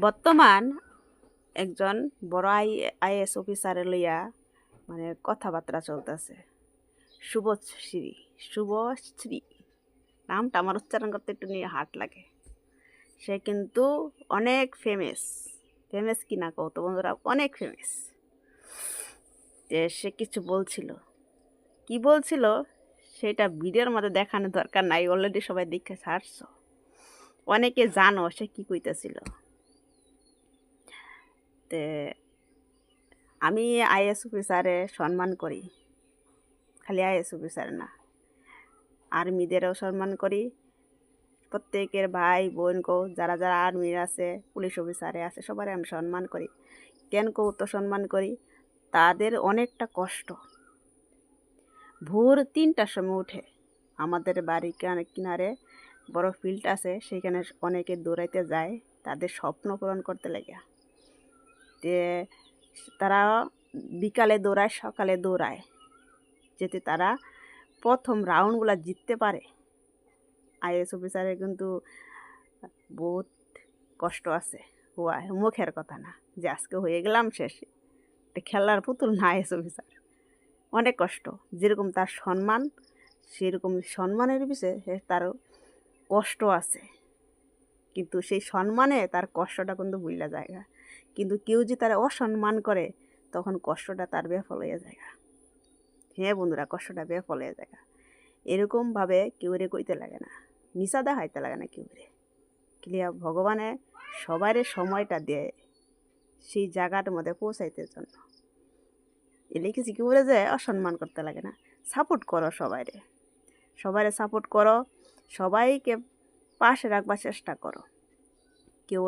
বর্তমান একজন বড় আইএস অফিসারে লইয়া মানে কথাবার্তা চলতেছে। শুভশ্রী শুভশ্রী নামটা আমার উচ্চারণ করতে একটু নিয়ে হার্ট লাগে। সে কিন্তু অনেক ফেমাস কি না কত বন্ধুরা, অনেক ফেমাস। সে কিছু বলছিল, কি বলছিল সেটা ভিডিওর মধ্যে দেখানোর দরকার নাই, অলরেডি সবাই দেখে ছাড়ছ, অনেকে জানো সে কি কইতেছিল। তে আমি আইএস অফিসারে সম্মান করি, খালি আইএস অফিসার না, আর্মিদেরও সম্মান করি। প্রত্যেকের ভাই বোন যারা যারা আর্মির আছে, পুলিশ অফিসারে আছে, সবাই আমি সম্মান করি। কেন তো সম্মান করি, তাদের অনেকটা কষ্ট। ভোর 3টার সময় উঠে আমাদের বাড়ির কিনারে বড় ফিল্ড আছে, সেখানে অনেকে দৌড়াইতে যায় তাদের স্বপ্ন পূরণ করতে লাগে। তে তারা বিকালে দৌড়ায়, সকালে দৌড়ায়, যাতে তারা প্রথম রাউন্ডগুলো জিততে পারে। আইএস অফিসারের কিন্তু বহুত কষ্ট আছে, মুখের কথা না যে আজকে হয়ে গেলাম শেষ, এটা খেলার পুতুল না। আইএস অফিসার অনেক কষ্ট, যেরকম তার সম্মান সেরকম সম্মানের পিছনে তারও কষ্ট আছে, কিন্তু সেই সম্মানে তার কষ্টটা কিন্তু ভুলা যায়। কিন্তু কেউ যদি তারা অসম্মান করে তখন কষ্টটা তার বেফল হয়ে যায়। হ্যাঁ বন্ধুরা, কষ্টটা বেফল হয়ে যায়। এরকমভাবে কেউ রে কইতে লাগে না, মিশা দেখাইতে লাগে না কেউ রে। ক্লিয়ার ভগবানে সবাইরে সময়টা দেয় সেই জায়গাটার মধ্যে পৌঁছাইতে জন্য। এলে কিছু কি বলে যায়, অসম্মান করতে লাগে না। সাপোর্ট করো সবাইরে সাপোর্ট করো, সবাইকে পাশে রাখবার চেষ্টা করো। কেউ